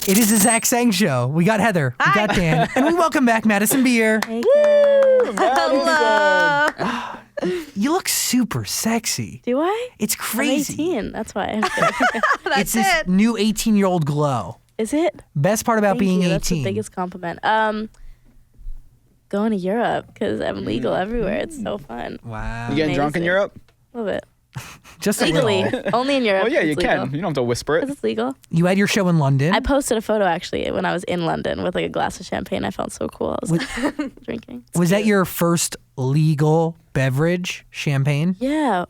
It is the Zach Sang Show. We got Heather, we got Dan, and we welcome back Madison Beer. Hey guys. Hello. You look super sexy. Do I? It's crazy. I'm 18. That's why. It's this new 18-year-old glow. Is it? Best part about being 18. That's the biggest compliment. Going to Europe because I'm legal everywhere. It's so fun. Wow. You getting drunk in Europe? A little bit. Just Legally. a little. Only in Europe. Oh yeah, you it's can. legal. You don't have to whisper it. Because it's legal. You had your show in London. I posted a photo actually when I was in London with like a glass of champagne. I felt so cool. I was like, drinking. Was that your first legal beverage, champagne? Yeah.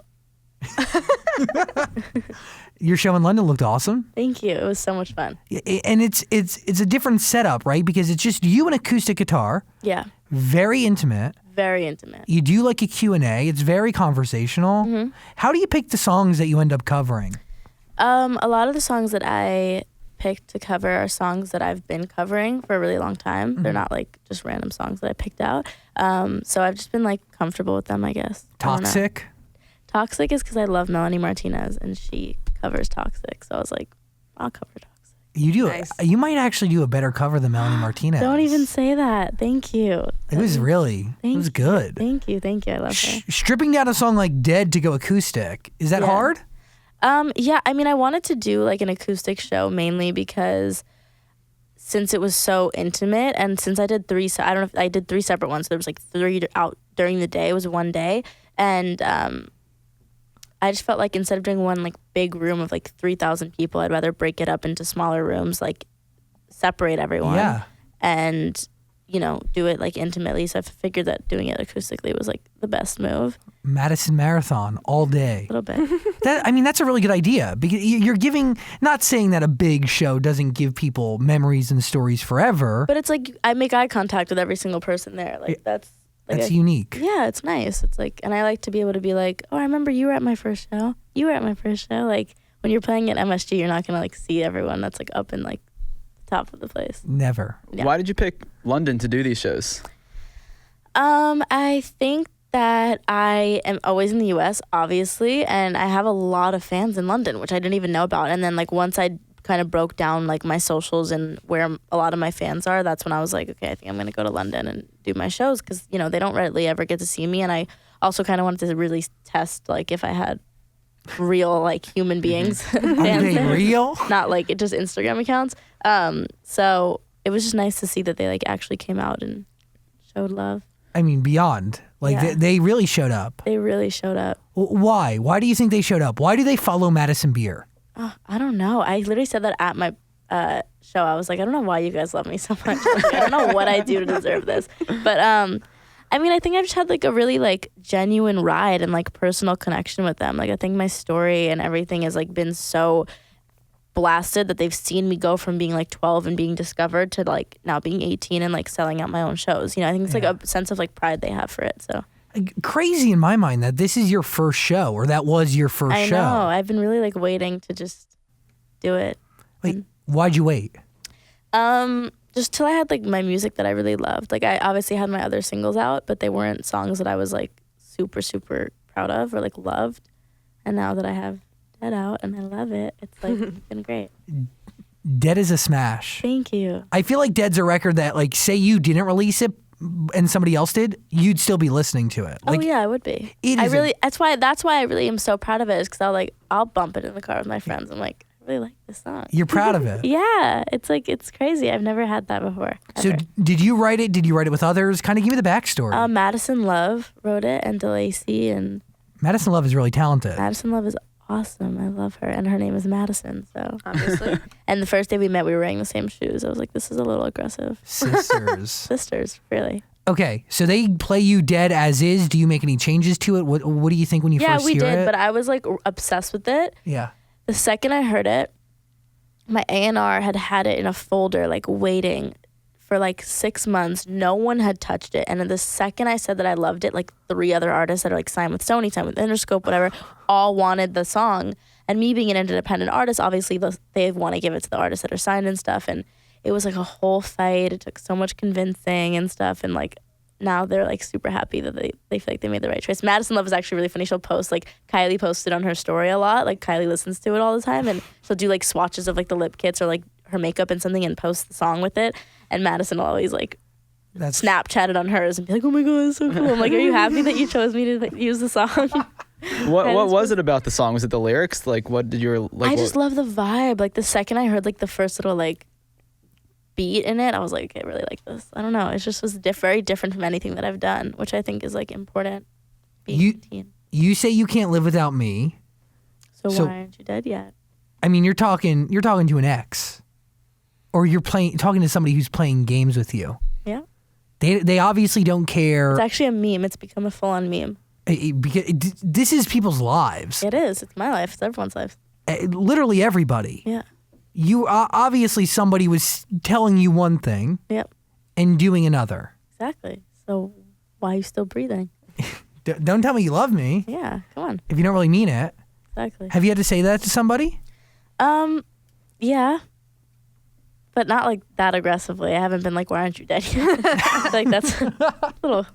Your show in London looked awesome. Thank you. It was so much fun. And it's a different setup, right? Because it's just you and acoustic guitar. Yeah. Very intimate. Very intimate. You do like a Q&A. It's very conversational. Mm-hmm. How do you pick the songs that you end up covering? A lot of the songs that I picked to cover are songs that I've been covering for a really long time. Mm-hmm. They're not like just random songs that I picked out. So I've just been like comfortable with them, I guess. Toxic? Toxic is because I love Melanie Martinez and she covers Toxic. So I was like, I'll cover Toxic. You do. Nice. You might actually do a better cover than Melanie Martinez. Don't even say that. Thank you. It was really, it was good. Thank you. I love her. Stripping down a song like Dead to go acoustic, is that Yeah. hard? Yeah, I mean, I wanted to do like an acoustic show mainly because since it was so intimate and since I did I did three separate ones. So there was like 3 out during the day. It was one day. And I just felt like instead of doing one like big room of like 3,000 people, I'd rather break it up into smaller rooms, like separate everyone. Yeah. And, you know, do it like intimately. So I figured that doing it acoustically was like the best move. Madison Marathon all day. A little bit. That's a really good idea because you're giving, not saying that a big show doesn't give people memories and stories forever. But it's like I make eye contact with every single person there. Like that's unique. Yeah, it's nice. It's like, and I like to be able to be like, oh, I remember you were at my first show. You were at my first show. Like when you're playing at MSG, you're not gonna like see everyone that's like up in like the top of the place. Never. Yeah. Why did you pick London to do these shows? I think that I am always in the U.S., obviously, and I have a lot of fans in London, which I didn't even know about. And then like once I kind of broke down like my socials and where a lot of my fans are, that's when I was like, okay, I think I'm gonna go to London and do my shows because you know they don't really ever get to see me, and I also kind of wanted to really test like if I had real like human beings. Are they real? Not like just Instagram accounts. So it was just nice to see that they like actually came out and showed love. I mean, beyond. Like Yeah. they really showed up. They really showed up. Why? Why do you think they showed up? Why do they follow Madison Beer? I don't know. I literally said that at my show. I was like, I don't know why you guys love me so much. Like, I don't know what I do to deserve this. But I mean, I think I've just had like a really like genuine ride and like personal connection with them. Like I think my story and everything has like been so blasted that they've seen me go from being like 12 and being discovered to like now being 18 and like selling out my own shows. You know, I think it's like a sense of like pride they have for it. So Crazy in my mind that this is your first show or that was your first show. I know. I've been really like waiting to just do it. Wait, why'd you wait? Just till I had like my music that I really loved. Like I obviously had my other singles out, but they weren't songs that I was like super, super proud of or like loved. And now that I have Dead out and I love it, it's like been great. Dead is a smash. Thank you. I feel like Dead's a record that like say you didn't release it and somebody else did, you'd still be listening to it. Like, oh yeah, I would be. It I is really that's why I really am so proud of it, is because I'll bump it in the car with my friends. I'm like, I really like this song. You're proud of it. Yeah, it's like it's crazy. I've never had that before. So ever. did you write it? Did you write it with others? Kind of give me the backstory. Madison Love wrote it and DeLacy, and Madison Love is really talented. Madison Love is awesome. I love her, and her name is Madison. So Obviously. and the first day we met, we were wearing the same shoes. I was like, this is a little aggressive. Sisters. Sisters, really. Okay, so they play you Dead as is. Do you make any changes to it? What do you think when you first Yeah, we hear did, it? but I was like obsessed with it. Yeah. The second I heard it, my A&R had it in a folder, like waiting for like 6 months. No one had touched it. And then the second I said that I loved it, like 3 other artists that are like signed with Sony, signed with Interscope, whatever, all wanted the song. And me being an independent artist, obviously they want to give it to the artists that are signed and stuff. And it was like a whole fight. It took so much convincing and stuff. And like now they're like super happy that they feel like they made the right choice. Madison Love is actually really funny. She'll post, like Kylie posted on her story a lot. Like Kylie listens to it all the time, and she'll do like swatches of like the lip kits or like her makeup and something and post the song with it. And Madison will always like That's Snapchat it on hers and be like, oh my God, it's so cool. I'm like, are you happy that you chose me to like, use the song? What was it about the song? Was it the lyrics? Like, what did you like? I just love the vibe. Like the second I heard like the first little like beat in it, I was like, I really like this. I don't know. It just was very different from anything that I've done, which I think is like important. Being a teen. You say you can't live without me. So why aren't you dead yet? I mean, you're talking to an ex, or you're talking to somebody who's playing games with you. Yeah. They obviously don't care. It's actually a meme. It's become a full-on meme. Because this is people's lives. It is. It's my life. It's everyone's life. Literally everybody. Yeah. You obviously somebody was telling you one thing. Yep. And doing another. Exactly. So why are you still breathing? Don't tell me you love me. Yeah. Come on. If you don't really mean it. Exactly. Have you had to say that to somebody? Yeah. But not like that aggressively. I haven't been like, why aren't you dead yet? Like that's a little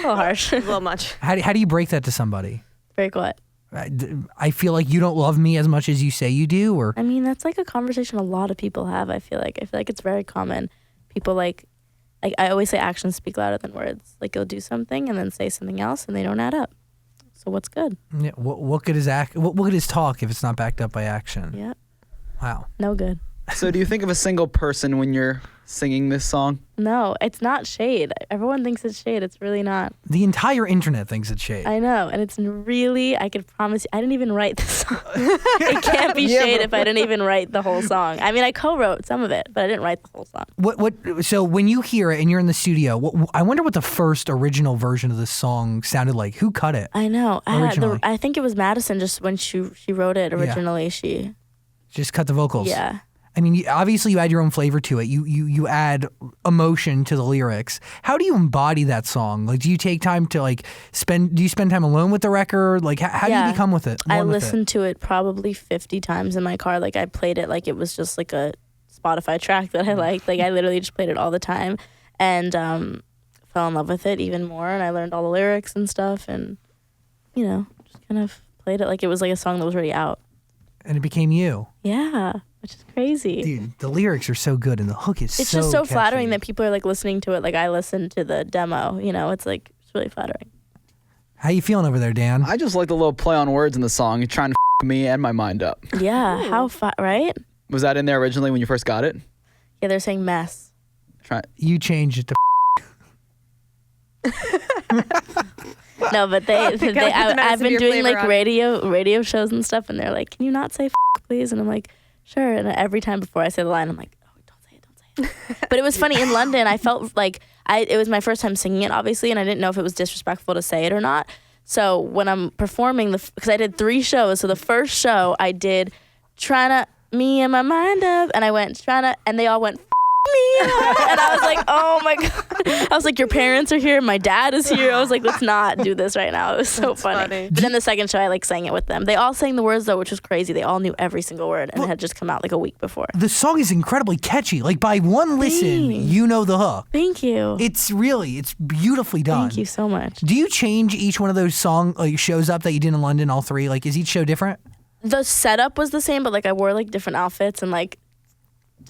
harsh. A little much. How do you break that to somebody? Break what? I feel like you don't love me as much as you say you do, or I mean, that's like a conversation a lot of people have. I feel like it's very common. People like I always say actions speak louder than words. Like you'll do something and then say something else and they don't add up. So what's good? yeah, what good is what good is talk if it's not backed up by action? Yeah. Wow. No good. So do you think of a single person when you're singing this song? No, it's not shade. Everyone thinks it's shade. It's really not. The entire internet thinks it's shade. I know. And it's really, I could promise you, I didn't even write the song. It can't be shade if I didn't even write the whole song. I mean, I co-wrote some of it, but I didn't write the whole song. So when you hear it and you're in the studio, I wonder what the first original version of this song sounded like. Who cut it? I know. Originally. I think it was Madison just when she wrote it originally. She just cut the vocals. Yeah. I mean, obviously you add your own flavor to it. You add emotion to the lyrics. How do you embody that song? Like, do you take time to do you spend time alone with the record? Like, how do you become with it? I listened to it probably 50 times in my car. Like, I played it like it was just like a Spotify track that I liked. Like, I literally just played it all the time and fell in love with it even more. And I learned all the lyrics and stuff and, just kind of played it like it was like a song that was already out. And it became you. Yeah. Which is crazy. Dude, the lyrics are so good and the hook is it's so just so catchy. flattering that people are like listening to it like I listened to the demo. It's like, it's really flattering. How you feeling over there, Dan? I just like the little play on words in the song. You're trying to me and my mind up. Yeah, right? Was that in there originally when you first got it? Yeah, they're saying mess. You changed it to No, but I've been doing like radio shows and stuff, and they're like, "Can you not say please?" And I'm like, "Sure." And every time before I say the line, I'm like, "Oh, don't say it." But it was funny in London. I felt like it was my first time singing it, obviously, and I didn't know if it was disrespectful to say it or not. So when I'm performing, because I did 3 shows, so the first show I did trying to me and my mind up, and I went trying to, and they all went. Me and I was like, oh my God. I was like, your parents are here, my dad is here. I was like, let's not do this right now. It was so funny. But then the second show I sang it with them. They all sang the words though, which was crazy. They all knew every single word and it had just come out like a week before. The song is incredibly catchy. Like by one listen, you know the hook. Thank you. It's beautifully done. Thank you so much. Do you change each one of those shows up that you did in London, all 3? Like, is each show different? The setup was the same, but like I wore like different outfits and like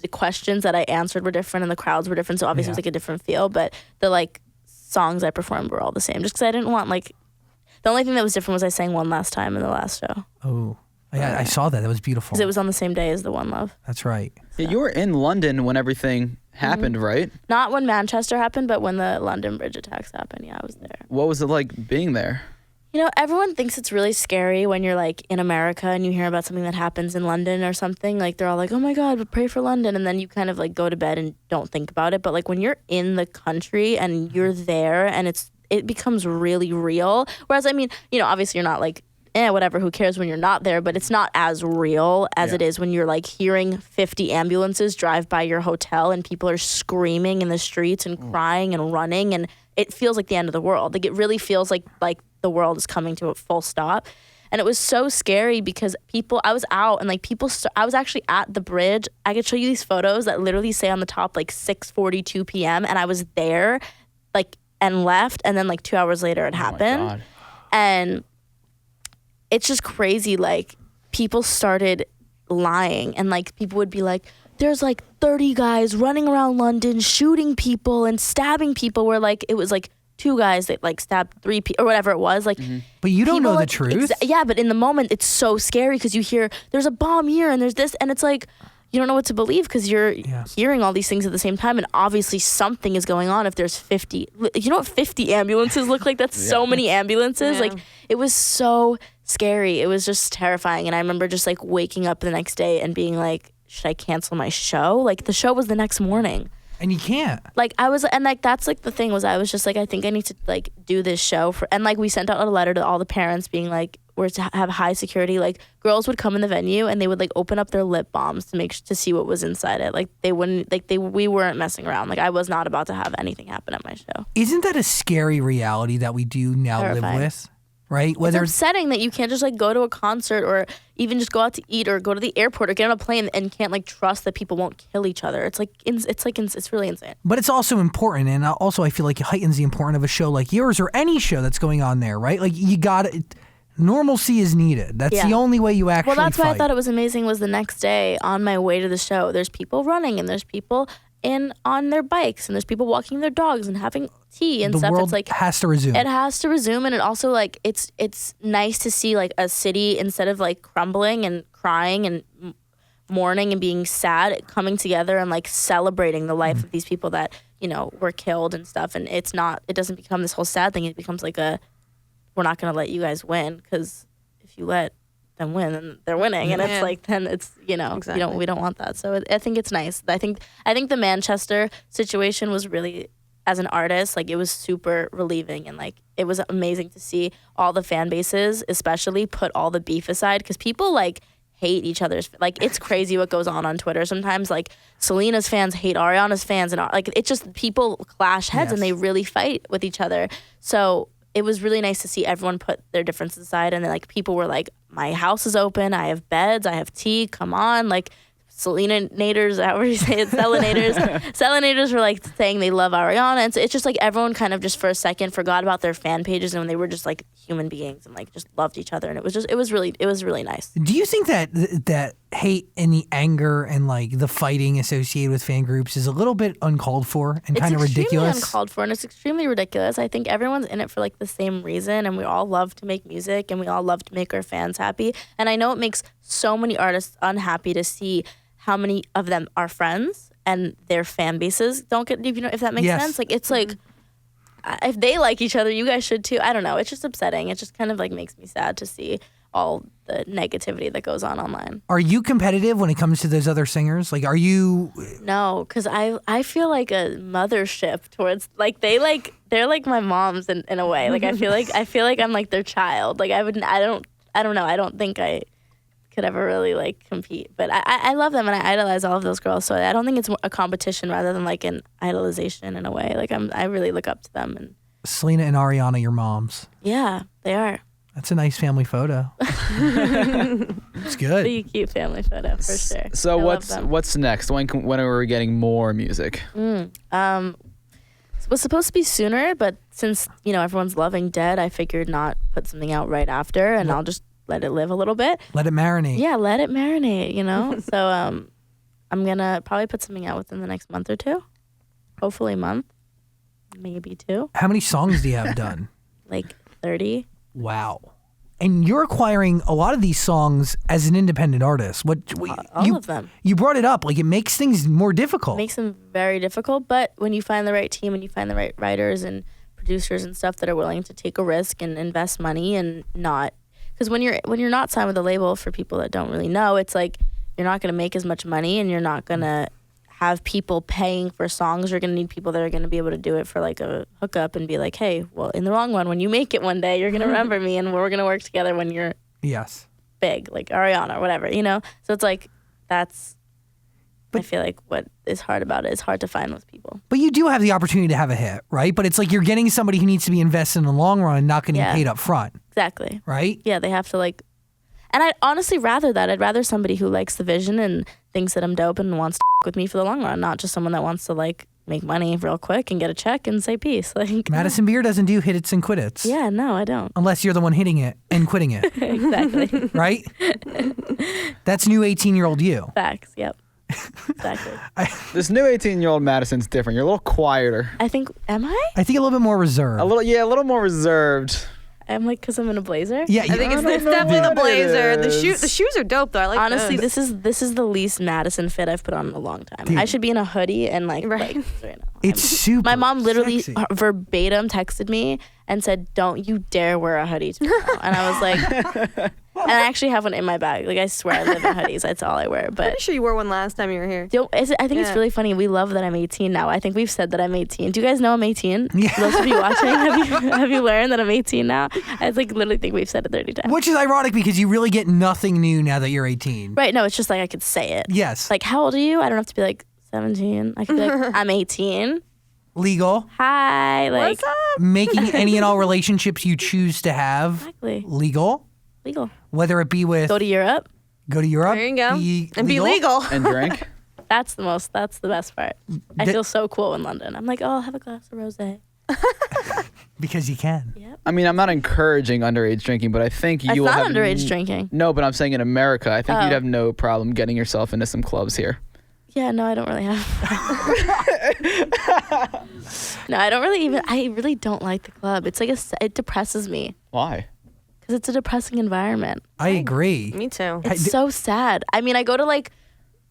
the questions that I answered were different and the crowds were different, so obviously it was like a different feel, but the like songs I performed were all the same just because I didn't want the only thing that was different was I sang One Last Time in the last show. Oh, yeah, I saw that. That was beautiful. Because it was on the same day as the One Love. That's right. So. Yeah, you were in London when everything happened, right? Not when Manchester happened, but when the London bridge attacks happened. Yeah, I was there. What was it like being there? Everyone thinks it's really scary when you're like in America and you hear about something that happens in London or something. Like they're all like, oh my God, but pray for London. And then you kind of like go to bed and don't think about it. But like when you're in the country and you're there and it becomes really real. Whereas, I mean, obviously you're not like, whatever, who cares when you're not there, but it's not as real as it is when you're like hearing 50 ambulances drive by your hotel and people are screaming in the streets and crying and running. And it feels like the end of the world. Like it really feels like the world is coming to a full stop. And it was so scary because I was out and like I was actually at the bridge. I could show you these photos that literally say on the top like 6:42 p.m. and I was there like and left and then like 2 hours later it happened. My God. And it's just crazy. Like people started lying and like people would be like, there's like 30 guys running around London shooting people and stabbing people, where like it was like 2 guys that like stabbed 3 people or whatever it was, like but you don't know like, the truth. Yeah, but in the moment it's so scary because you hear there's a bomb here and there's this, and it's like you don't know what to believe because you're hearing all these things at the same time, and obviously something is going on if there's 50. You know what 50 ambulances look like? That's so many ambulances. Like it was so scary. It was just terrifying, and I remember just like waking up the next day and being like, should I cancel my show? Like the show was the next morning. And you can't. Like I was, and like that's like the thing was I was just like, I think I need to like do this show for, and like we sent out a letter to all the parents being like, we're to have high security. Like girls would come in the venue and they would like open up their lip balms to see what was inside it. Like they wouldn't, like we weren't messing around. Like I was not about to have anything happen at my show. Isn't that a scary reality that we do now Terrifying. live with? Right? It's upsetting that you can't just like go to a concert or even just go out to eat or go to the airport or get on a plane and can't like trust that people won't kill each other. It's like it's really insane. But it's also important, and also I feel like it heightens the importance of a show like yours or any show that's going on there, right? Like you got it. Normalcy is needed. That's the only way you actually. Well, that's why fight. I thought it was amazing. Was the next day on my way to the show, there's people running and there's people on their bikes and there's people walking their dogs and having tea and the stuff. world It's like has to resume. It has to resume, and it also like it's nice to see like a city instead of like crumbling and crying and mourning and being sad, coming together and like celebrating the life of these people that were killed and stuff. And it doesn't become this whole sad thing. It becomes like we're not gonna let you guys win, because if you let them win, then they're winning, and it's like then it's exactly. we don't want that. So I think it's nice. I think the Manchester situation was really, as an artist, like it was super relieving, and like it was amazing to see all the fan bases especially put all the beef aside, because people like hate each other's, like it's crazy what goes on Twitter sometimes. Like Selena's fans hate Ariana's fans, and like it's just people clash heads and they really fight with each other. So it was really nice to see everyone put their differences aside, and then like people were like, my house is open, I have beds, I have tea, come on. Like Selena-nators, however you say it, Selena-nators were like saying they love Ariana, and so it's just like everyone kind of just for a second forgot about their fan pages, and they were just like human beings and like just loved each other, and it was really nice. Do you think that hate and the anger and like the fighting associated with fan groups is a little bit uncalled for and kind of ridiculous? It's uncalled for, and it's extremely ridiculous. I think everyone's in it for like the same reason, and we all love to make music and we all love to make our fans happy. And I know it makes so many artists unhappy to see how many of them are friends and their fan bases don't get, if that makes sense. Like it's like if they like each other, you guys should too. I don't know. It's just upsetting. It just kind of like makes me sad to see all the negativity that goes on online. Are you competitive when it comes to those other singers? Like, are you? No, because I feel like a mothership towards like they're like my moms in a way. Like I feel like I'm like their child. Like I don't know. I don't think I could ever really like compete, but I love them and I idolize all of those girls. So I don't think it's a competition rather than like an idolization in a way. Like I really look up to them. And Selena and Ariana, your moms. Yeah, they are. That's a nice family photo. It's good. Pretty cute family photo for sure. So what's next? When are we getting more music? It was supposed to be sooner, but since everyone's loving Dead, I figured not put something out right after, and I'll just let it live a little bit. Let it marinate. Yeah, let it marinate. So I'm gonna probably put something out within the next month or two. Hopefully a month, maybe 2. How many songs do you have done? Like 30. Wow. And you're acquiring a lot of these songs as an independent artist. All of them. You brought it up. Like, it makes things more difficult. It makes them very difficult, but when you find the right team and you find the right writers and producers and stuff that are willing to take a risk and invest money and not... Because when you're not signed with a label, for people that don't really know, it's like you're not going to make as much money and you're not going to have people paying for songs. You're going to need people that are going to be able to do it for like a hookup and be like, hey, well, in the long run, when you make it one day, you're going to remember me and we're going to work together when you're big, like Ariana or whatever, So it's like I feel like what is hard about it is hard to find those people. But you do have the opportunity to have a hit, right? But it's like you're getting somebody who needs to be invested in the long run and not getting paid up front. Exactly. Right? Yeah, they have to like... And I'd honestly rather that. I'd rather somebody who likes the vision and thinks that I'm dope and wants to with me for the long run, not just someone that wants to like make money real quick and get a check and say peace. Like Madison Beer doesn't do hit it's and quit it's. Yeah, no, I don't. Unless you're the one hitting it and quitting it. Exactly. Right? That's new 18-year-old you. Facts, yep. Exactly. This new 18-year-old Madison's different. You're a little quieter. I think, am I? I think a little bit more reserved. A little more reserved. I'm like, because I'm in a blazer? Yeah, I think it's definitely the blazer. The shoes are dope though. I like Honestly, those. this is the least Madison fit I've put on in a long time. Dude. I should be in a hoodie and like Right. It's super My mom literally sexy. verbatim texted me and said, "Don't you dare wear a hoodie tomorrow." And I was like, and I actually have one in my bag. Like I swear I live in hoodies. That's all I wear. But Pretty sure you wore one last time you were here. I think it's Yeah. really funny. We love that I'm 18 now. I think we've said that I'm 18. Do you guys know I'm 18? Yeah. Those of you watching, have you learned that I'm 18 now? I like literally think we've said it 30 times. Which is ironic because you really get nothing new now that you're 18. Right? No, it's just like I could say it. Yes. Like, how old are you? I don't have to be like 17. I could be like, I'm 18. Legal. Hi. Like, What's up? Making any and all relationships you choose to have exactly. legal. Legal. Whether it be with Go to Europe. go to Europe. There you go. And be legal. And drink. That's the best part. I feel so cool in London. I'm like, oh, I'll have a glass of rosé. Because you can. Yep. I mean, I'm not encouraging underage drinking, but I think It's you will not have underage drinking. No, but I'm saying in America, I think Oh. you'd have no problem getting yourself into some clubs here. Yeah, no, I don't really have. No, I don't really even. I really don't like the club. It's like it depresses me Why? because it's a depressing environment. I agree. Me too. It's so sad. I mean, I go to like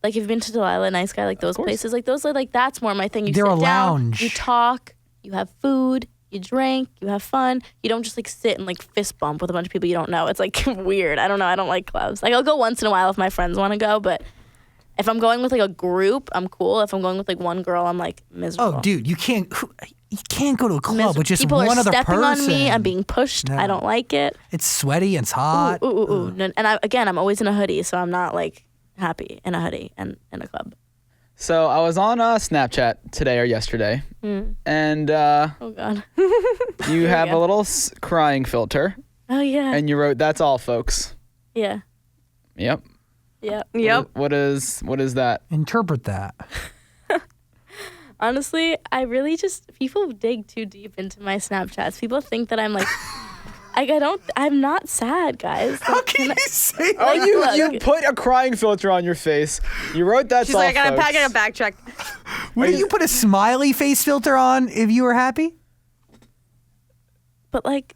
if you've been to Delilah, Nice Guy, like those course. places, like those are like that's more my thing. You They're sit a down, lounge. you talk, you have food, you drink, you have fun. You don't just like sit and like fist bump with a bunch of people you don't know. It's like weird. I don't know. I don't like clubs. Like I'll go once in a while if my friends want to go, but if I'm going with like a group, I'm cool. If I'm going with like one girl, I'm like miserable. Oh, dude, you can't go to a club Miserable. with just people one are other stepping person. on me. I'm being pushed. No. I don't like it. It's sweaty. It's hot. Ooh. No, and I'm always in a hoodie, so I'm not like happy in a hoodie and in a club. So I was on Snapchat today or yesterday, and Oh God. you have go. a little crying filter, Oh yeah. and you wrote, "That's all, folks." Yeah. Yep. Yep. Yep. What is that? Interpret that. Honestly, I really just people dig too deep into my Snapchats. People think that I'm like I'm not sad, guys. How can you say Oh, that? you put a crying filter on your face. You wrote "That's She's all, like, I folks." gotta backtrack. Wouldn't you put a smiley face filter on if you were happy? But like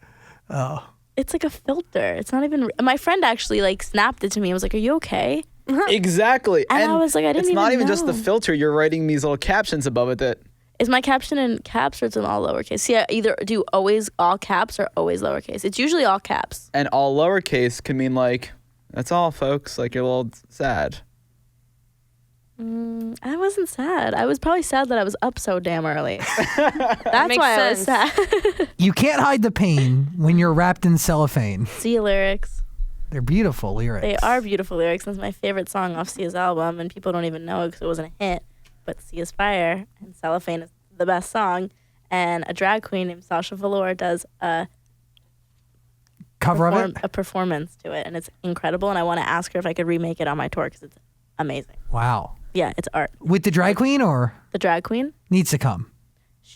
Oh. it's like a filter. It's not even my friend actually like snapped it to me and was like, "Are you okay?" Exactly. And I was like, I didn't It's not even even just the know. filter. You're writing these little captions above it that. Is my caption in caps or it's in all lowercase? See, I either do always all caps or always lowercase. It's usually all caps. And all lowercase can mean like, "That's all, folks." Like you're a little sad. I wasn't sad. I was probably sad that I was up so damn early. That's makes why I was sense. sad. You can't hide the pain when you're wrapped in cellophane. Sia lyrics. They're beautiful lyrics. They are beautiful lyrics. That's my favorite song off Sia's album, and people don't even know it because it wasn't a hit. But Sia's Fire and Cellophane is the best song. And a drag queen named Sasha Velour does a Cover of it? a performance to it, and it's incredible. And I want to ask her if I could remake it on my tour because it's amazing. Wow. Yeah, it's art. With the drag queen or The drag queen, needs to come?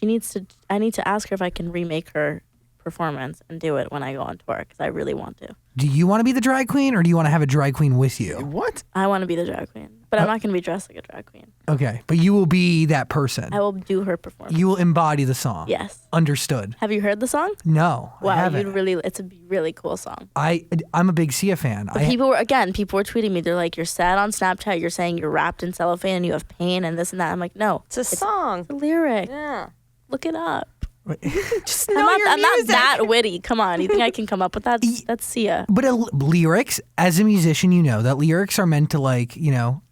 I need to ask her if I can remake her performance and do it when I go on tour because I really want to. Do you want to be the drag queen or do you want to have a drag queen with you? What? I want to be the drag queen, but I'm not going to be dressed like a drag queen. Okay. But you will be that person. I will do her performance. You will embody the song. Yes. Understood. Have you heard the song? No. I Wow, haven't. it's a really cool song. I'm a big Sia fan. But people were tweeting me. They're like, "You're sad on Snapchat. You're saying you're wrapped in cellophane and you have pain and this and that." I'm like, "No, It's a song. it's a lyric. Yeah. Look it up." Just I'm know not, your I'm not music. that witty. Come on, you think I can come up with that? That's Sia. But lyrics, as a musician, you know that lyrics are meant to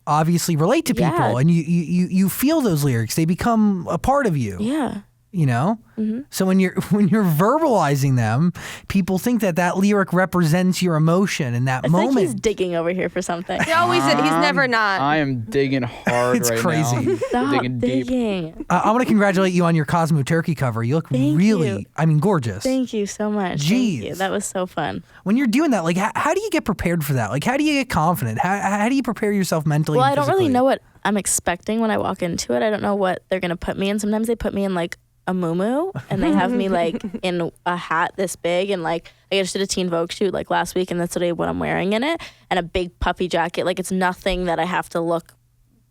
obviously relate to people, Yeah. and you feel those lyrics. They become a part of you. Yeah. You know. Mm-hmm. So when you're verbalizing them, people think that lyric represents your emotion in that It's moment. like he's digging over here for something. He's never not. I am digging hard It's right crazy. now. Stop digging deep. digging. I want to congratulate you on your Cosmo Turkey cover. You look Thank really, you. Gorgeous. Thank you so much. Jeez. Thank you. That was so fun. When you're doing that, like, how do you get prepared for that? Like, how do you get confident? How do you prepare yourself mentally? Well, and I don't really physically? know what I'm expecting when I walk into it. I don't know what they're gonna put me in. Sometimes they put me in like a muumuu and they have me like in a hat this big, and like I just did a Teen Vogue shoot like last week, and that's what I'm wearing in it, and a big puffy jacket. Like it's nothing that I have to look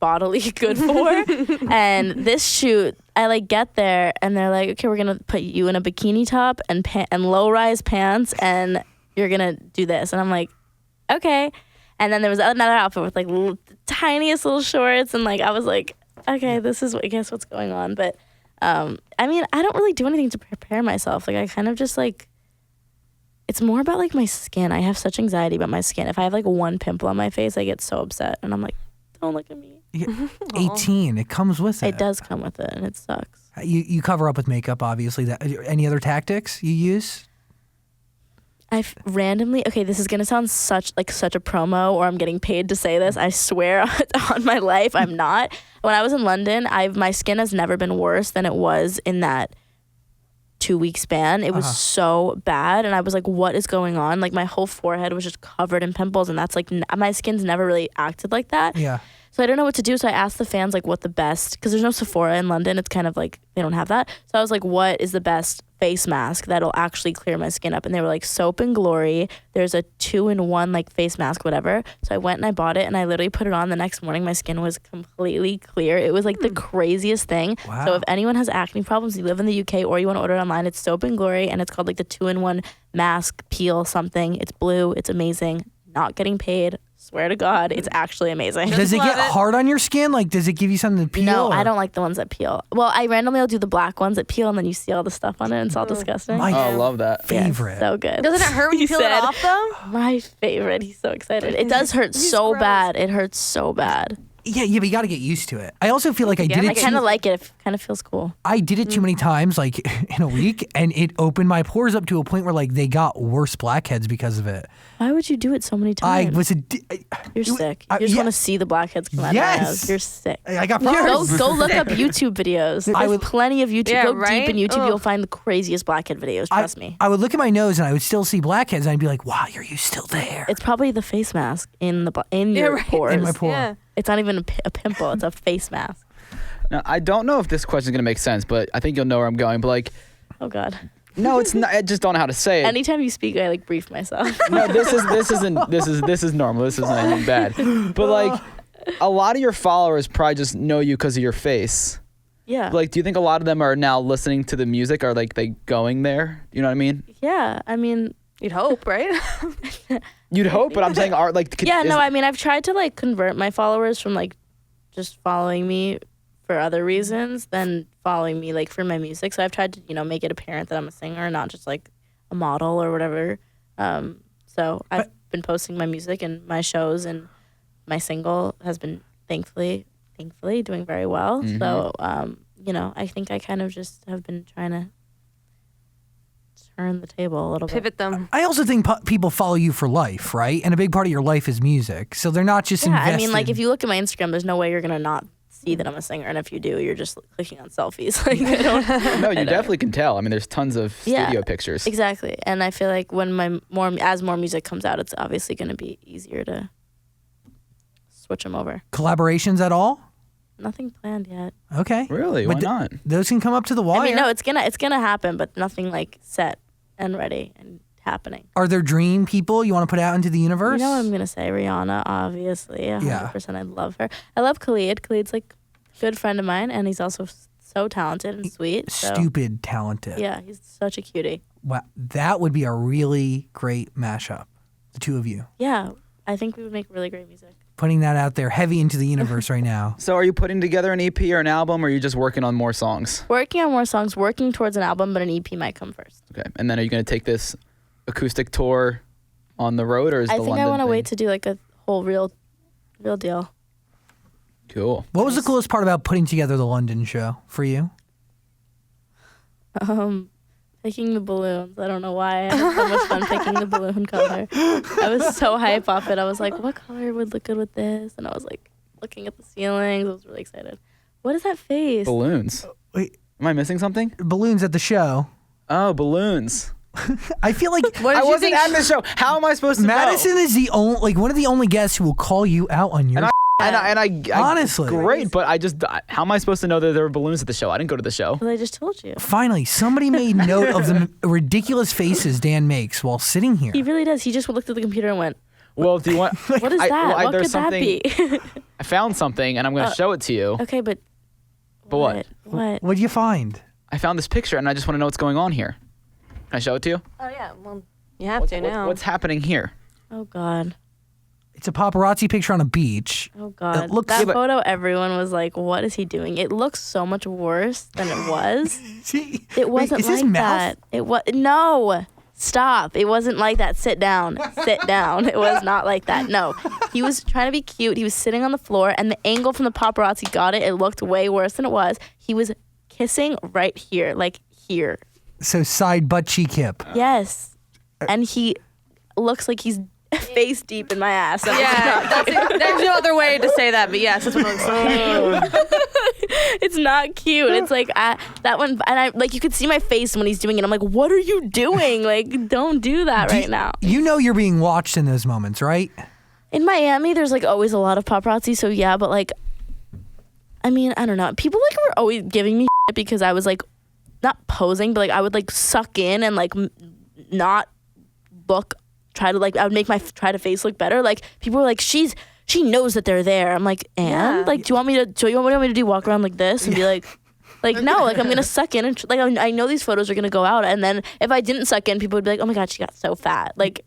bodily good for. And this shoot, I like get there and they're like, okay, we're gonna put you in a bikini top and low-rise pants, and you're gonna do this. And I'm like, okay. And then there was another outfit with like tiniest little shorts, and like I was like, okay, this is I guess what's going on. But I mean, I don't really do anything to prepare myself. Like I kind of just like, it's more about like my skin. I have such anxiety about my skin. If I have like one pimple on my face, I get so upset, and I'm like, don't look at me. 18, it comes with it. It does come with it, and it sucks. You cover up with makeup, obviously. Any other tactics you use? I've randomly, okay, this is gonna sound such a promo, or I'm getting paid to say this. I swear on my life, I'm not. When I was in London, my skin has never been worse than it was in that 2-week span. It was so bad, and I was like, what is going on? Like my whole forehead was just covered in pimples, and that's like my skin's never really acted like that. Yeah. So I don't know what to do. So I asked the fans like what the best, because there's no Sephora in London. It's kind of like they don't have that. So I was like, what is the best face mask that'll actually clear my skin up? And they were like, Soap and Glory. There's a 2-in-1 like face mask, whatever. So I went and I bought it, and I literally put it on. The next morning, my skin was completely clear. It was like the craziest thing. Wow. So if anyone has acne problems, you live in the UK or you want to order it online, it's Soap and Glory, and it's called like the 2-in-1 mask peel something. It's blue. It's amazing. Not getting paid. Swear to God, it's actually amazing. Does it get hard on your skin? Like, does it give you something to peel? No, or? I don't like the ones that peel. Well, I randomly will do the black ones that peel, and then you see all the stuff on it, and it's all disgusting. My I love that. favorite. Yeah, so good. Doesn't it hurt when you peel it off though? My favorite. He's so excited. It does hurt so gross. bad. It hurts so bad. Yeah, but you got to get used to it. I also feel like I did I it. kind of like it. It kind of feels cool. I did it too many times, like in a week, and it opened my pores up to a point where like they got worse blackheads because of it. Why would you do it so many I times? was You're sick. You just want to see the blackheads come out of your Yes. nose. You're sick. I got Go problems. look up YouTube videos. There's plenty of YouTube. Yeah, Go right? deep in YouTube. Ugh. You'll find the craziest blackhead videos. Trust me. I would look at my nose and I would still see blackheads, and I'd be like, "Wow, are you still there?" It's probably the face mask in your right. pores. In my pore. Yeah. It's not even a pimple. It's a face mask. Now, I don't know if this question is gonna make sense, but I think you'll know where I'm going. But like, Oh God. no, it's not. I just don't know how to say it. Anytime you speak, I like brief myself. No, this is normal. This isn't anything bad. But like, a lot of your followers probably just know you because of your face. Yeah. Like, do you think a lot of them are now listening to the music? Are like they going there? You know what I mean? Yeah. I mean, You'd hope, right? You'd hope, but I'm saying are like. I mean, I've tried to like convert my followers from like just following me for other reasons than following me like for my music. So I've tried to, make it apparent that I'm a singer, not just like a model or whatever. So I've been posting my music and my shows, and my single has been thankfully doing very well. Mm-hmm. So, I think I kind of just have been trying to turn the table a little bit. Pivot them. I also think people follow you for life, right? And a big part of your life is music, so they're not just invested. I mean, like if you look at my Instagram, there's no way you're gonna not see that I'm a singer, and if you do, you're just clicking on selfies. Like I don't. No, you definitely can tell. I mean, there's tons of studio pictures. Exactly, and I feel like when as more music comes out, it's obviously gonna be easier to switch them over. Collaborations at all? Nothing planned yet. Okay. Really? Why not? Those can come up to the wire. I mean, no, it's gonna happen, but nothing like set and ready and happening. Are there dream people you want to put out into the universe? You know what I'm gonna say? Rihanna, obviously. 100%. I love her. I love Khalid. Khalid's like a good friend of mine, and he's also so talented and sweet. So. Stupid talented. Yeah, he's such a cutie. Wow, that would be a really great mashup. The two of you. Yeah, I think we would make really great music. Putting that out there heavy into the universe right now. So, are you putting together an EP or an album, or are you just working on more songs? Working on more songs, working towards an album, but an EP might come first. Okay, and then are you going to take this acoustic tour on the road, or is I the think London I want to thing? wait to do like a whole real deal. Cool. What was the coolest part about putting together the London show for you? Picking the balloons. I don't know why. I had so much fun picking the balloon color. I was so hype off it. I was like, what color would look good with this? And I was like looking at the ceilings. I was really excited. What is that face? Balloons. Wait, Am I missing something? balloons at the show. Oh, balloons. I feel like I wasn't at the show. How am I supposed to Madison know? is the only, like one of the only guests who will call you out on your. And I Honestly. great, but how am I supposed to know that there were balloons at the show? I didn't go to the show. Well, I just told you. Finally, somebody made note of the ridiculous faces Dan makes while sitting here. He really does. He just looked at the computer and went, Well, do you want? What is that? Well, what there's could something. that be? I found something, and I'm going to show it to you. Okay, but what? What? What'd you find? I found this picture, and I just want to know what's going on here. Can I show it to you? Oh yeah, well, you have to now. What's happening here? Oh God. It's a paparazzi picture on a beach. Oh God. It looks- that Yeah, but- photo, everyone was like, "What is he doing?" It looks so much worse than it was. See? It wasn't is his like mouth? that. It was no. Stop. It wasn't like that. Sit down. Sit down. It was not like that. No. He was trying to be cute. He was sitting on the floor, and the angle from the paparazzi got it. It looked way worse than it was. He was kissing right here, like here. So side butt cheek hip. Yes. And he looks like he's face deep in my ass. Yeah, there's no other way to say that, but yes, that's what it looks like. It's not cute. It's like that one, and I like you could see my face when he's doing it. I'm like, what are you doing? Like, don't do that right now. You know you're being watched in those moments, right? In Miami, there's like always a lot of paparazzi, so yeah, but like, I mean, I don't know. People like were always giving me shit because I was like, not posing, but like I would like suck in and like not look. Try to like I would make my try to face look better. Like people were like, she knows that they're there. I'm like, and Yeah. like, do you want me to do? Walk around like this and be like no, like I'm gonna suck in and like I know these photos are gonna go out, and then if I didn't suck in, people would be like, oh my God, she got so fat. Like,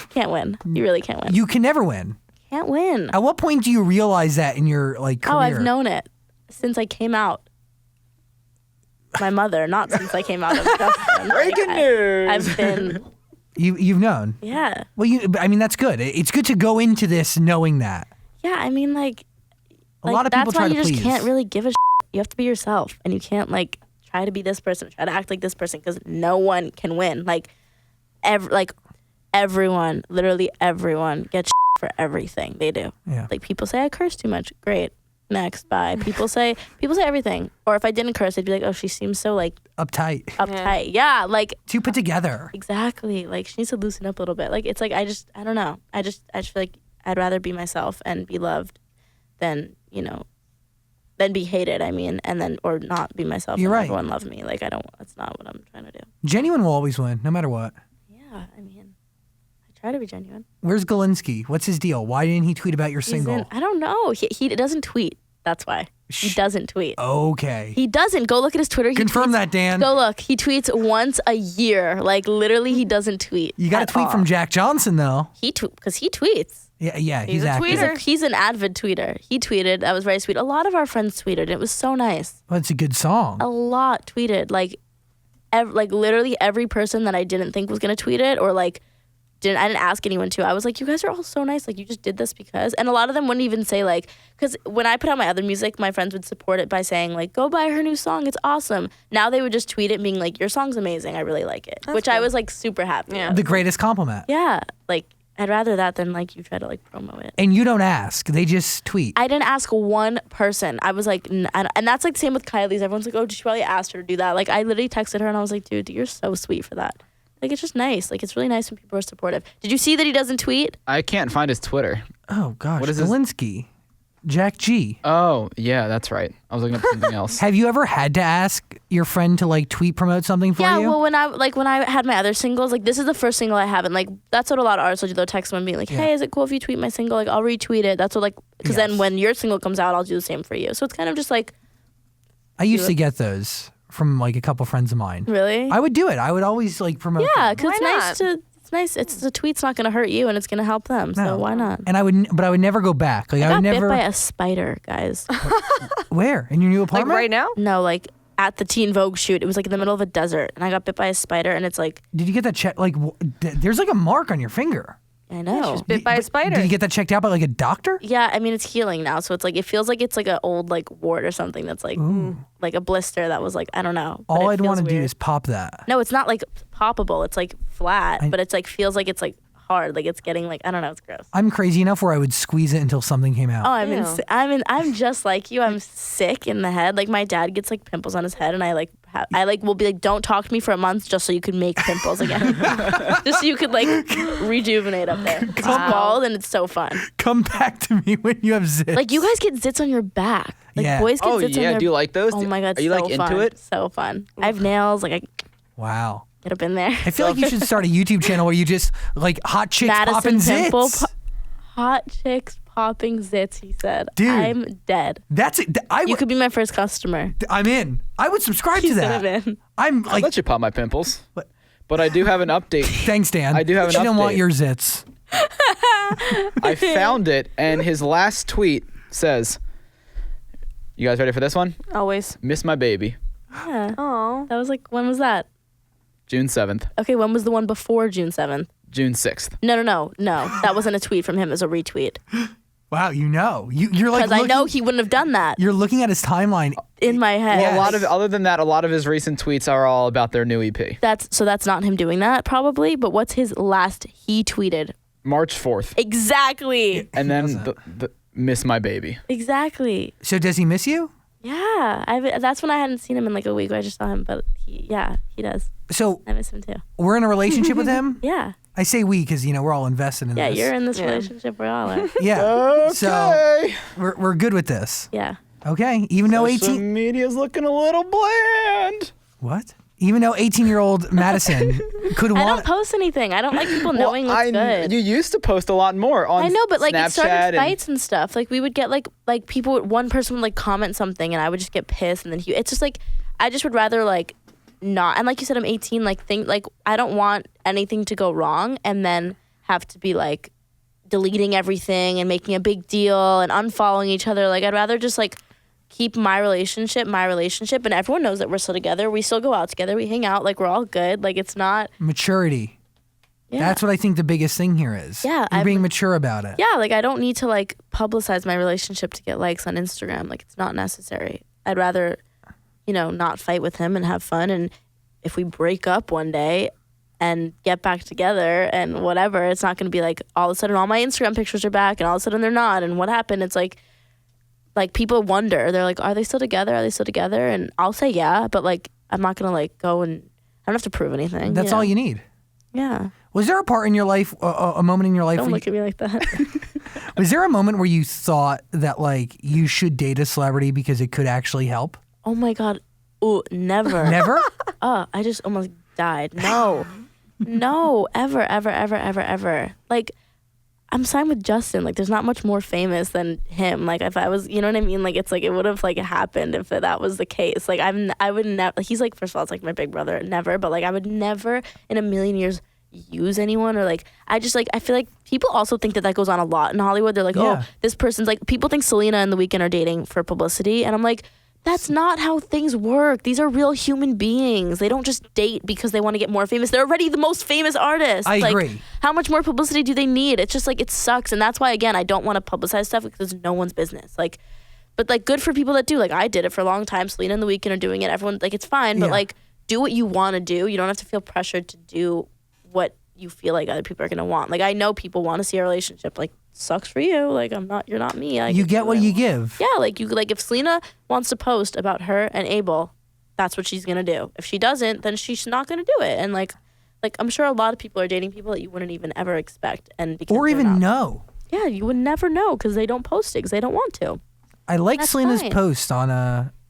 can't win. You really can't win. You can never win. Can't win. At what point do you realize that in your like career? Oh, I've known it since I came out. My mother, not since I came out of Justin. Breaking news. I've been, You've known. yeah. Well, I mean that's good. It's good to go into this knowing that. Yeah, I mean, like A lot of people that's try why to you just please. can't really give a shit. You have to be yourself, and you can't like try to be this person, try to act like this person, because no one can win. Like, everyone, literally everyone gets shit for everything they do. Yeah. Like people say I curse too much. Great, next, bye. People say everything. Or if I didn't curse, they'd be like, oh, she seems so like Uptight. uptight. Yeah, like Too put together. exactly. Like she needs to loosen up a little bit. Like it's like I don't know. I just feel like I'd rather be myself and be loved than than be hated. I mean, and then or not be myself. You're and right. Everyone love me. Like I don't. That's not what I'm trying to do. Genuine will always win, no matter what. Yeah, I mean, I try to be genuine. Where's Galinsky? What's his deal? Why didn't he tweet about your single? I don't know. He doesn't tweet. That's why he doesn't tweet. Okay. He doesn't. Go look at his Twitter. He Confirm tweets- that, Dan. Go look. He tweets once a year. Like literally, he doesn't tweet. You got at a tweet all. from Jack Johnson though. Because he tweets. Yeah, He's a active. tweeter. He's an avid tweeter. He tweeted. That was very sweet. A lot of our friends tweeted. It was so nice. Well, it's a good song. A lot tweeted. Like literally every person that I didn't think was gonna tweet it, or like I didn't ask anyone to. I was like, you guys are all so nice. Like you just did this because. And a lot of them wouldn't even say like, because when I put out my other music, my friends would support it by saying like, go buy her new song. It's awesome. Now they would just tweet it being like, your song's amazing. I really like it. Which I was like super happy. Yeah. of. The greatest compliment. Yeah. Like I'd rather that than like you try to like promo it. And you don't ask. They just tweet. I didn't ask one person. I was like, and that's like the same with Kylie's. Everyone's like, oh, did you probably ask her to do that? Like, I literally texted her and I was like, dude, you're so sweet for that. Like, it's just nice. Like, it's really nice when people are supportive. Did you see that he doesn't tweet? I can't find his Twitter. Oh gosh. What is this? Galinsky. Jack G. Oh, yeah, that's right. I was looking up something else. Have you ever had to ask your friend to like tweet promote something for Yeah, you? well, when I had my other singles, like this is the first single I haven't. Like that's what a lot of artists will do. They'll text me and be like, hey, is it cool if you tweet my single? Like I'll retweet it. That's what like, because then when your single comes out, I'll do the same for you. So it's kind of just like, I used to get those from like a couple friends of mine. really? I would do it. I would always like promote. Yeah, them. because it's Why nice not? to. It's nice. It's the tweet's not going to hurt you, and it's going to help them. So No. why not? And I would never go back. Like I, I got would never. bit by a spider, guys. Where in your new Like apartment? right now? No, like at the Teen Vogue shoot. It was like in the middle of a desert, and I got bit by a spider, and it's like, Did you get that check? Like, there's like a mark on your finger. I know. Bit by a But spider. Did you get that checked out by like a doctor? Yeah, I mean it's healing now, so it's like it feels like it's like an old like wart or something that's like like a blister that was like I don't know. but All it I'd feels want to do weird. is pop that. No, it's not like poppable. It's like flat, but it's like feels like it's like hard. Like it's getting like I don't know. It's gross. I'm crazy enough where I would squeeze it until something came out. Oh, Ew. I'm just like you. I'm sick in the head. Like my dad gets like pimples on his head, and I will be like, don't talk to me for a month just so you could make pimples again, just so you could like rejuvenate up there. 'Cause he's bald, and it's so fun. Come back to me when you have zits. Like you guys get zits on your back. Like Yeah. boys get Oh, zits on yeah. their. Do you like those? Oh my god, Are you so like fun. into it? So fun. I have nails. Like I Wow. get up in there. I feel like you should start a YouTube channel where you just like hot chicks Madison popping pimple. zits. Hot chicks popping zits, he said. Dude. I'm dead. That's it. You could be my first customer. I'm in. I would subscribe to He's that. gonna be in. I'm I'll like, let you pop my pimples. What? But I do have an update. thanks, Dan. I do have an She don't want update. your zits. I found it, and his last tweet says, "You guys ready for this one? Always. Miss my baby." Yeah. Oh. That was like, when was that? June 7th, Okay, when was the one before June 7th? June 6th. No. That wasn't a tweet from him. It was a retweet. Wow, you're like Because I know looking- he wouldn't have done that you're looking at his timeline. in my head. Well, other than that, a lot of his recent tweets are all about their new EP. That's not him doing that probably, but what's his last he tweeted? March 4th. Exactly. And then the Miss My Baby. Exactly. So does he miss you? Yeah. That's when I hadn't seen him in like a week. I just saw him, but he does. So I miss him too. we're in a relationship with him. Yeah. I say we because we're all invested in Yeah, this. you're in this Yeah. relationship. We all are. Yeah. Okay. So we're good with this. Yeah. Okay. Even though Social 18 media's looking a little bland. what? Even though 18-year-old Madison could I don't want post anything. I don't like people knowing what's good. You used to post a lot more on I know, but like Snapchat it started and- fights and stuff. Like we would get like people. One person would like comment something, and I would just get pissed, and then it's just like I just would rather like not. And like you said, I'm 18. Like I don't want anything to go wrong, and then have to be like deleting everything and making a big deal and unfollowing each other. Like I'd rather just like keep my relationship, and everyone knows that we're still together. We still go out together. We hang out. Like we're all good. Like it's not. maturity. Yeah. That's what I think the biggest thing here is. Yeah, You're I'm- being mature about it. Yeah, like I don't need to like publicize my relationship to get likes on Instagram. Like it's not necessary. I'd rather, not fight with him and have fun. And if we break up one day and get back together and whatever, it's not going to be like all of a sudden all my Instagram pictures are back and all of a sudden they're not. And what happened? It's like people wonder. They're like, are they still together? Are they still together? And I'll say yeah, but like I'm not going to like go and I don't have to prove anything. That's all you need. Yeah. Was there a part in your life, a moment in your life, Don't where look at me like that. was there a moment where you thought that like you should date a celebrity because it could actually help? Oh my God. Ooh, never. Never? I just almost died. No, ever. Like, I'm signed with Justin. Like, there's not much more famous than him. Like, if I was, you know what I mean? Like, it's like, it would have, like, happened if that was the case. Like, I would never, he's like, first of all, it's like my big brother, never. But, like, I would never in a million years use anyone or, like, I feel like people also think that goes on a lot in Hollywood. They're like, Yeah. oh, this person's, like, people think Selena and The Weeknd are dating for publicity. And I'm like, that's not how things work. These are real human beings. They don't just date because they want to get more famous. They're already the most famous artists. I Like, agree. how much more publicity do they need? It's just like, it sucks. And that's why, again, I don't want to publicize stuff because it's no one's business. Like, but like good for people that do. Like I did it for a long time. Selena and The Weeknd are doing it. Everyone, like, it's fine. But Yeah. like, do what you want to do. You don't have to feel pressured to do what you feel like other people are going to want. Like, I know people want to see a relationship. Like, sucks for you. Like, you're not me. I You can get do what I you want. give. Yeah, like if Selena wants to post about her and Abel, that's what she's gonna do. If she doesn't, then she's not gonna do it. And like I'm sure a lot of people are dating people that you wouldn't even ever expect, and because Or they're even not- know. Yeah, you would never know because they don't post it because they don't want to. I like That's Selena's fine. post on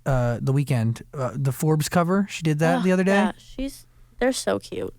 The Weeknd, the Forbes cover. She did that the other day. Yeah, they're so cute.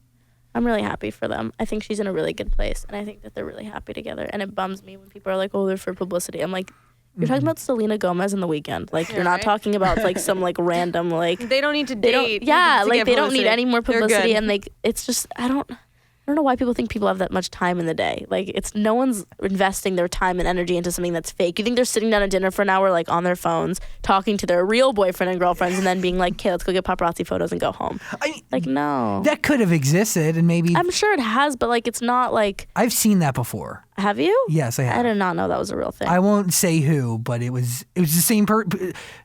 I'm really happy for them. I think she's in a really good place, and I think that they're really happy together. And it bums me when people are like, "Oh, they're for publicity." I'm like, you're talking about Selena Gomez and The Weeknd. Like, you're not right. talking about like some like random like. They don't need to They date. don't. Yeah, to like get they don't need publicity. any more They're publicity, good. and like it's just I don't know why people think people have that much time in the day. Like it's no one's investing their time and energy into something that's fake. You think they're sitting down at dinner for an hour like on their phones talking to their real boyfriend and girlfriends and then being like, "Okay, let's go get paparazzi photos and go home." I mean, Like no. that could have existed, and maybe I'm sure it has, but like it's not like. I've seen that before. Have you? Yes, I have. I did not know that was a real thing. I won't say who, but it was the same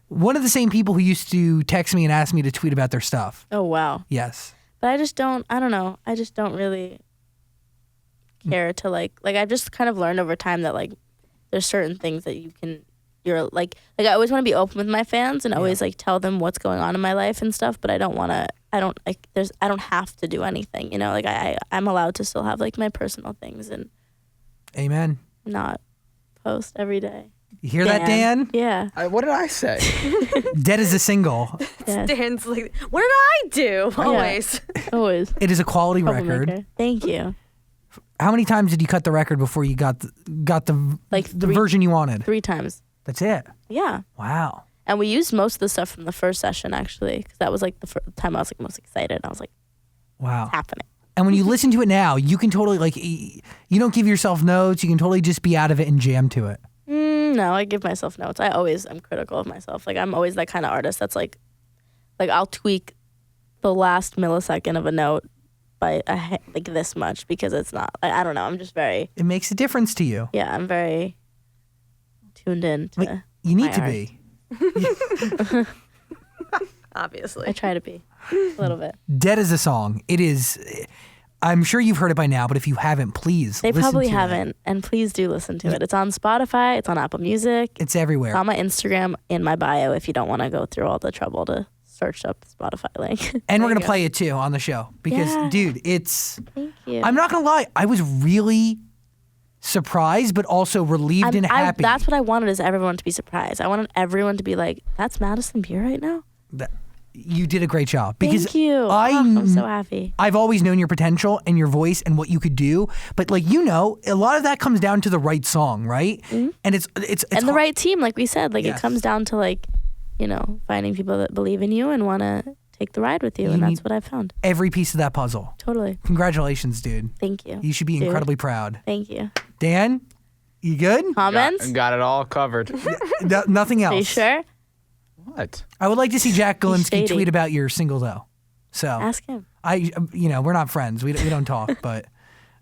one of the same people who used to text me and ask me to tweet about their stuff. Oh wow. Yes. But I just don't. I don't know. I just don't really care to like. I've just kind of learned over time that like there's certain things that you're like I always want to be open with my fans and always like tell them what's going on in my life and stuff. But I don't want to. I don't have to do anything. You know, like I'm allowed to still have like my personal things and Amen. not post every day. You hear that, Dan? Yeah. What did I say? Dead is a single. Yes. Dan's like, what did I do? Always. Always. It is a quality record. Troublemaker. Thank you. How many times did you cut the record before you got the version you wanted? 3 times. That's it. Yeah. Wow. And we used most of the stuff from the first session, actually, because that was like the time I was like most excited. I was like, wow, it's happening. And when you listen to it now, you can totally like, you don't give yourself notes. You can totally just be out of it and jam to it. No, I give myself notes. I'm critical of myself. Like I'm always that kind of artist that's like I'll tweak the last millisecond of a note by like this much because it's not. I don't know. I'm just very. It makes a difference to you. Yeah, I'm very tuned in to. Like, you need to art. be. Obviously. I try to be a little bit. Dead is a song. It is. I'm sure you've heard it by now, but if you haven't, please They listen probably to haven't, and please do listen to it. It's on Spotify. It's on Apple Music. It's everywhere. It's on my Instagram in my bio if you don't want to go through all the trouble to search up the Spotify link. And we're going to play it too on the show because, dude, it's. Thank you. I'm not going to lie. I was really surprised, but also relieved and happy. That's what I wanted is everyone to be surprised. I wanted everyone to be like, that's Madison Beer right now? You did a great job. Because Thank you. I'm so happy. I've always known your potential and your voice and what you could do. But like, a lot of that comes down to the right song, right? Mm-hmm. And it's and the right team, like we said. Like yes. It comes down to like, finding people that believe in you and want to take the ride with you. And that's what I found. Every piece of that puzzle. Totally. Congratulations, dude. Thank you. You should be incredibly proud. Thank you. Dan, you good? Comments? Got it all covered. Nothing else. Are you sure? What? I would like to see Jack Galinsky tweet about your single though. So ask him. We're not friends. We don't talk, but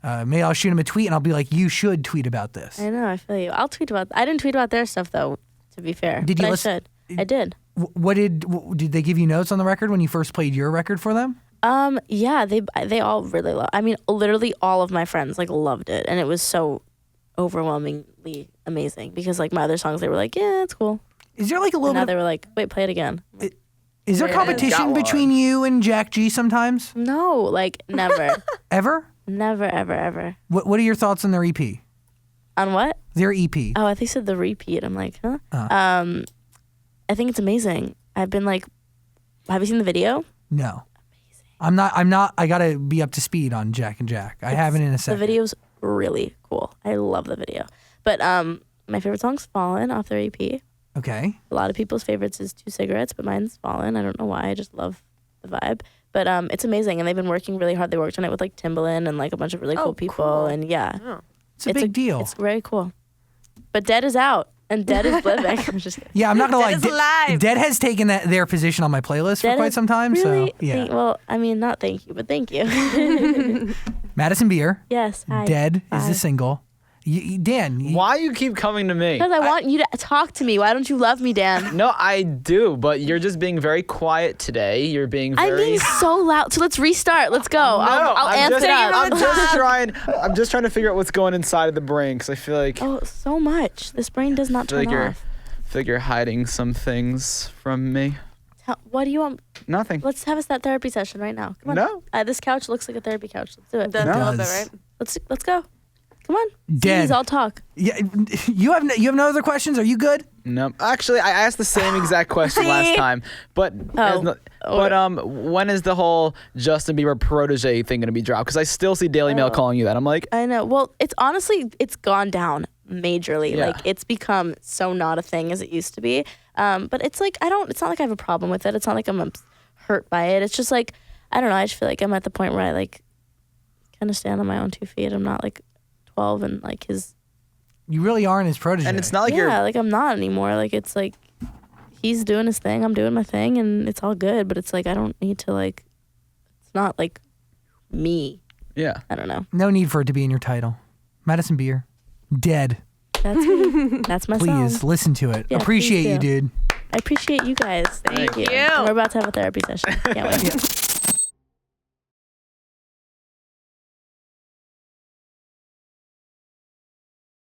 maybe I'll shoot him a tweet and I'll be like, you should tweet about this. I know. I feel you. I'll tweet about. I didn't tweet about their stuff though. To be fair, did you? I should. I did. What did they give you notes on the record when you first played your record for them? Yeah, they all really love. I mean, literally all of my friends like loved it, and it was so overwhelmingly amazing because like my other songs, they were like, yeah, it's cool. Is there like a little? And now bit they were like, wait, play it again. Is there competition between you and Jack G sometimes? No, like never. Ever? Never, ever, ever. What are your thoughts on their EP? On what? Their EP. Oh, I think you said the repeat. I'm like, huh? I think it's amazing. I've been like, have you seen the video? No. Amazing. I'm not. I gotta be up to speed on Jack and Jack. I haven't in a second. The video's really cool. I love the video. But my favorite song's Fallen off their EP. Okay. A lot of people's favorites is 2 Cigarettes, but mine's Fallen. I don't know why. I just love the vibe. But it's amazing, and they've been working really hard. They worked on it with like Timbaland and like a bunch of really cool people, cool. and yeah. Oh. It's a big deal. It's very cool. But Dead is out, and Dead is living. I'm just kidding. Yeah, I'm not gonna lie. Dead is alive. Dead has taken their position on my playlist for quite some time. Really? So yeah. Well, I mean, not thank you, but thank you. Madison Beer. Yes. Hi. Dead is Bye. the single. Dan. Why you keep coming to me? Because I want you to talk to me. Why don't you love me, Dan? No, I do, but you're just being very quiet today. You're being very. I'm being so loud. So let's restart. Let's go. I'll amp it up. I'm just trying to figure out what's going inside of the brain because I feel like. Oh, so much. This brain does not turn off. I feel like you're hiding some things from me. What do you want? Nothing. Let's have us that therapy session right now. Come on. No. This couch looks like a therapy couch. Let's do it. Does a little bit, right? Let's go. Come on. Dead. Please, I'll talk. Yeah, you have no other questions? Are you good? No. Actually, I asked the same exact question last time, but when is the whole Justin Bieber protege thing going to be dropped? Because I still see Daily Mail calling you that. I'm like, I know. Well, it's honestly gone down majorly. Yeah. Like it's become so not a thing as it used to be. But it's like it's not like I have a problem with it. It's not like I'm hurt by it. It's just like I don't know. I just feel like I'm at the point where I like kind of stand on my own 2 feet. I'm not like 12 and like his. You really aren't his protege. and it's not like you're. Like I'm not anymore. Like it's like he's doing his thing, I'm doing my thing, and it's all good. But it's like I don't need to like. It's not like me. Yeah. I don't know. No need for it to be in your title. Madison Beer, Dead. That's me. That's my song. Please listen to it. Yeah, Appreciate please you, do. dude. I appreciate you guys. Thank you. you. And we're about to have a therapy session. Can't wait. Yeah.